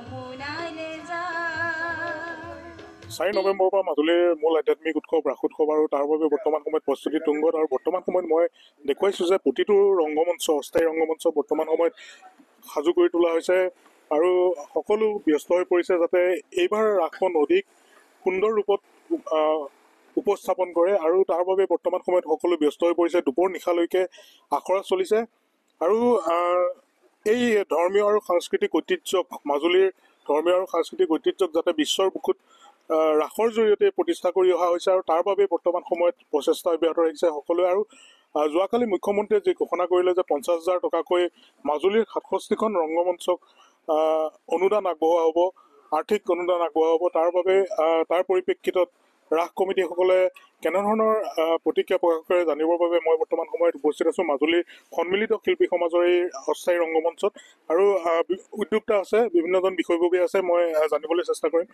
4 নৱেম্বৰৰ পৰা মাজুলীৰ মূল আধ্যাত্মিক উৎসৱ ৰাস উৎসৱ আৰু তাৰ বাবে বৰ্তমান সময়ত প্ৰস্তুতি তুংগত আৰু বৰ্তমান সময়ত মই দেখুৱাইছোঁ যে প্ৰতিটো ৰংগমঞ্চ অস্থায়ী ৰংগমঞ্চ বৰ্তমান সময়ত সাজু কৰি তোলা হৈছে আৰু সকলো ব্যস্ত হৈ পৰিছে যাতে এইবাৰ ৰাসখন অধিক সুন্দৰ ৰূপত উপস্থাপন কৰে আৰু তাৰ বাবে বৰ্তমান সময়ত সকলো ব্যস্ত হৈ পৰিছে। দুপৰ নিশালৈকে আখৰা চলিছে আৰু এই ধৰ্মীয় আৰু সাংস্কৃতিক ঐতিহ্যক মাজুলীৰ ধৰ্মীয় আৰু সাংস্কৃতিক ঐতিহ্যক যাতে বিশ্বৰ বুকুত ৰাসৰ জৰিয়তে প্ৰতিষ্ঠা কৰি অহা হৈছে আৰু তাৰ বাবে বৰ্তমান সময়ত প্ৰচেষ্টা অব্যাহত ৰাখিছে সকলোৱে। আৰু যোৱাকালি মুখ্যমন্ত্ৰীয়ে যি ঘোষণা কৰিলে যে 50,000 টকাকৈ মাজুলীৰ 67খন ৰংগমঞ্চক অনুদান আগবঢ়োৱা হ'ব, আৰ্থিক অনুদান আগবঢ়োৱা হ'ব, তাৰ বাবে তাৰ পৰিপ্ৰেক্ষিতত ৰাস কমিটিসকলে কেনেধৰণৰ প্ৰতিক্ৰিয়া প্ৰকাশ কৰে জানিবৰ বাবে মই বৰ্তমান সময়ত উপস্থিত আছোঁ মাজুলীৰ সন্মিলিত শিল্পী সমাজৰ এই অস্থায়ী ৰংগমঞ্চত আৰু উদ্যোক্তা আছে, বিভিন্নজন বিষয়ববী আছে, মই জানিবলৈ চেষ্টা কৰিম।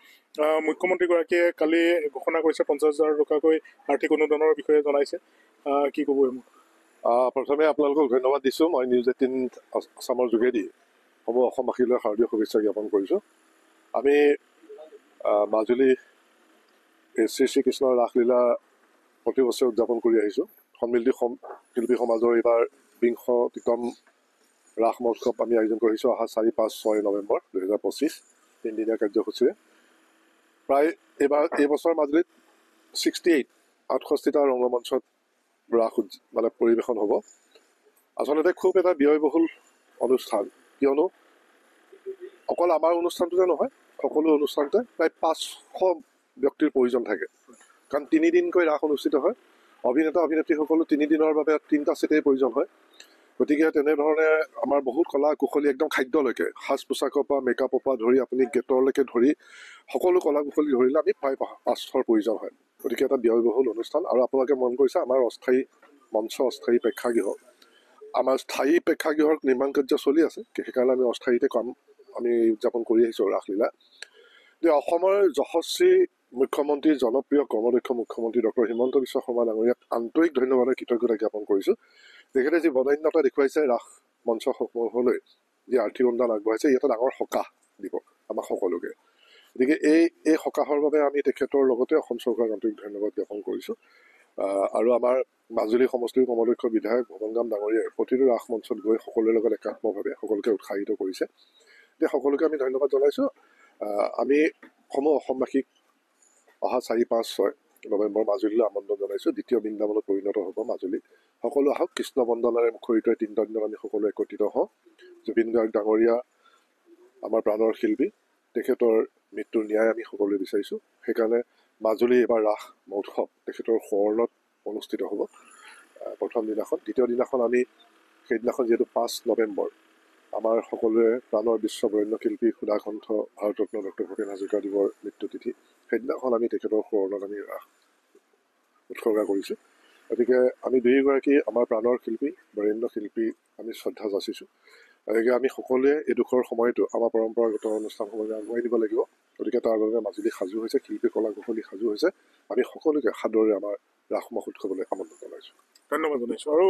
মুখ্যমন্ত্ৰীগৰাকীয়ে কালি ঘোষণা কৰিছে 50,000 টকাকৈ আৰ্থিক অনুদানৰ বিষয়ে জনাইছে, কি ক'ব? প্ৰথমে আপোনালোকক ধন্যবাদ দিছোঁ। মই নিউজ 18 আছামৰ যোগেদি সমূহ অসমবাসীলৈ শাৰদীয় শুভেচ্ছা জ্ঞাপন কৰিছোঁ। আমি মাজুলী শ্ৰী শ্ৰীকৃষ্ণৰ ৰাসলীলা প্ৰতি বছৰে উদযাপন কৰি আহিছোঁ। সন্মিলিত শিল্পী সমাজৰ এইবাৰ 20তম ৰাস মহোৎসৱ আমি আয়োজন কৰিছোঁ অহা 4, 5, 6 নৱেম্বৰ 2025 তিনিদিনীয়া কাৰ্যসূচীৰে। প্ৰায় এইবছৰ মাজুলীত 68টা ৰংগমঞ্চত ৰাস পৰিৱেশন হ'ব। আচলতে খুব এটা ব্যয়বহুল অনুষ্ঠান, কিয়নো অকল আমাৰ অনুষ্ঠানটোতে নহয় সকলো অনুষ্ঠানতে প্ৰায় 500 ব্যক্তিৰ প্ৰয়োজন থাকে, কাৰণ 3 দিনকৈ ৰাস অনুষ্ঠিত হয়। অভিনেতা অভিনেত্ৰীসকলো 3 দিনৰ বাবে 3টা ছিটেই প্ৰয়োজন হয়। গতিকে তেনেধৰণে আমাৰ বহুত কলা কুশলী একদম খাদ্যলৈকে সাজ পোছাকৰ পৰা মেকআপৰ পৰা ধৰি আপুনি গেটৰলৈকে ধৰি সকলো কলা কুশলী ধৰিলে আমি প্ৰায় 500ৰ প্ৰয়োজন হয়। গতিকে এটা ব্যয়বহুল অনুষ্ঠান। আৰু আপোনালোকে মন কৰিছে আমাৰ অস্থায়ী মঞ্চ, অস্থায়ী প্ৰেক্ষাগৃহ, আমাৰ স্থায়ী প্ৰেক্ষাগৃহৰ নিৰ্মাণ কাৰ্য চলি আছে, সেইকাৰণে আমি অস্থায়ীতে কাম আমি উদযাপন কৰি আহিছোঁ ৰাসলীলা। যে অসমৰ যশস্বী মুখ্যমন্ত্ৰী, জনপ্ৰিয় কৰ্মদক্ষ মুখ্যমন্ত্ৰী ডক্টৰ হিমন্ত বিশ্ব শৰ্মা ডাঙৰীয়াক আন্তৰিক ধন্যবাদৰ কৃতজ্ঞতা জ্ঞাপন কৰিছোঁ। তেখেতে যি বদান্যতা দেখুৱাইছে ৰাস মঞ্চসমূহলৈ, যি আৰ্থিক অনুদান আগবঢ়াইছে, ই এটা ডাঙৰ সকাহ দিব আমাক সকলোকে। গতিকে এই সকাহৰ বাবে আমি তেখেতৰ লগতে অসম চৰকাৰক আন্তৰিক ধন্যবাদ জ্ঞাপন কৰিছোঁ। আৰু আমাৰ মাজুলী সমষ্টিৰ কৰ্মদক্ষ বিধায়ক ভৱনগাম ডাঙৰীয়াই প্ৰতিটো ৰাস মঞ্চত গৈ সকলোৰে লগত একাত্মভাৱে সকলোকে উৎসাহিত কৰিছে। এতিয়া সকলোকে আমি ধন্যবাদ জনাইছোঁ। আমি সমূহ অসমবাসীক অহা 4, 5, 6 নৱেম্বৰ মাজুলীলৈ আমন্ত্ৰণ জনাইছোঁ। দ্বিতীয় বৃন্দাবনত পৰিণত হ'ব মাজুলী। সকলো আহক, কৃষ্ণ বন্দনাৰে মুখৰিত 3 দিন আমি সকলো একত্ৰিত হওঁ। জুবিন গাৰ্গ ডাঙৰীয়া আমাৰ প্ৰাণৰ শিল্পী, তেখেতৰ মৃত্যুৰ ন্যায় আমি সকলোৱে বিচাৰিছোঁ। সেইকাৰণে মাজুলী এইবাৰ ৰাস মহোৎসৱ তেখেতৰ সোঁৱৰণত অনুষ্ঠিত হ'ব প্ৰথম দিনাখন। দ্বিতীয় দিনাখন আমি সেইদিনাখন যিহেতু 5 নৱেম্বৰ আমাৰ সকলোৰে প্ৰাণৰ বিশ্ববৰেণ্য শিল্পী সুধাকণ্ঠ ভাৰতৰত্ন ডক্টৰ ভূপেন হাজৰিকাদেৱৰ মৃত্যুতিথি, সেইদিনাখন আমি তেখেতৰ সোঁৱৰণত আমি ৰাস উৎসৰ্গা কৰিছোঁ। গতিকে আমি দুয়োগৰাকী আমাৰ প্ৰাণৰ শিল্পী, বৰেণ্য শিল্পী আমি শ্ৰদ্ধা যাচিছোঁ। গতিকে আমি সকলোৱে এই দুখৰ সময়তো আমাৰ পৰম্পৰাগত অনুষ্ঠানসমূহ আগুৱাই দিব লাগিব। গতিকে তাৰ বাবে মাজুলী সাজু হৈছে, শিল্পী কলা কুশলী সাজু হৈছে। আমি সকলোকে সাদৰে আমাৰ ৰাস মহোৎসৱলৈ আমন্ত্ৰণ জনাইছোঁ। ধন্যবাদ জনাইছোঁ। আৰু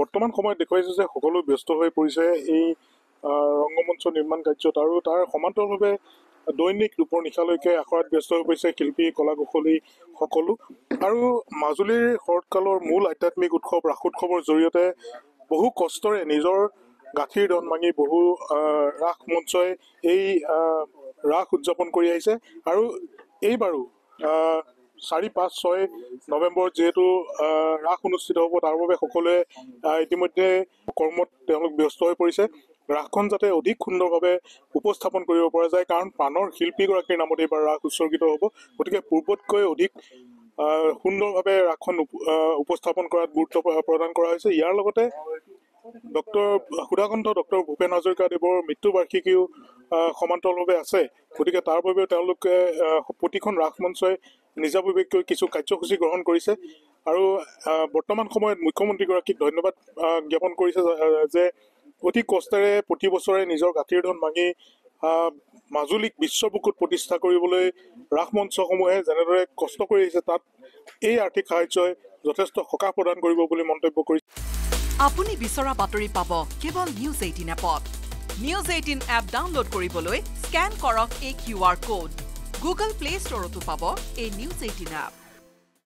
বৰ্তমান সময়ত দেখুৱাইছোঁ যে সকলো ব্যস্ত হৈ পৰিছে এই ৰংগমঞ্চ নিৰ্মাণ কাৰ্যত আৰু তাৰ সমান্তৰালভাৱে দৈনিক দুপৰ নিশালৈকে আখৰাত ব্যস্ত হৈ পৰিছে শিল্পী কলা কুশলী সকলো। আৰু মাজুলীৰ শৰৎকালৰ মূল আধ্যাত্মিক উৎসৱ ৰাস উৎসৱৰ জৰিয়তে বহু কষ্টৰে নিজৰ গাঁঠিৰ ধন ভাঙি বহু ৰাস মঞ্চই এই ৰাস উদযাপন কৰি আহিছে। আৰু এইবাৰো 4, 5, 6 নৱেম্বৰ যিহেতু ৰাস অনুষ্ঠিত হ'ব, তাৰ বাবে সকলোৱে ইতিমধ্যে কৰ্মত তেওঁলোক ব্যস্ত হৈ পৰিছে। ৰাসখন যাতে অধিক সুন্দৰভাৱে উপস্থাপন কৰিব পৰা যায়, কাৰণ প্ৰাণৰ শিল্পীগৰাকীৰ নামত এইবাৰ ৰাস উৎসৰ্গিত হ'ব। গতিকে পূৰ্বতকৈ অধিক সুন্দৰভাৱে ৰাসখন উপস্থাপন কৰাত গুৰুত্ব প্ৰদান কৰা হৈছে। ইয়াৰ লগতে সুধাকণ্ঠ ডক্টৰ ভূপেন হাজৰিকাদেৱৰ মৃত্যুবাৰ্ষিকীও সমান্তৰালভাৱে আছে। গতিকে তাৰ বাবেও তেওঁলোকে প্ৰতিখন ৰাস মঞ্চই নিজাববীয়াকৈ কিছু কাৰ্যসূচী গ্ৰহণ কৰিছে। আৰু বৰ্তমান সময়ত মুখ্যমন্ত্ৰীগৰাকীক ধন্যবাদ জ্ঞাপন কৰিছে যে অতি কষ্টেৰে প্ৰতি বছৰে নিজৰ গাঁঠিৰ ধন ভাঙি মাজুলীক বিশ্ব বুকুত প্ৰতিষ্ঠা কৰিবলৈ ৰাস মঞ্চসমূহে যেনেদৰে কষ্ট কৰি আহিছে, তাত এই আৰ্থিক সাহায্যই যথেষ্ট সকাহ প্ৰদান কৰিব বুলি মন্তব্য কৰিছে। আপুনি বিচৰা বাতৰি পাব কেৱল নিউজ 18 এপত। নিউজ 18 এপ ডাউনলোড কৰিবলৈ স্ক্যান কৰক এই QR code. Google Play Store তো পাব এই নিউজ 18 এপ।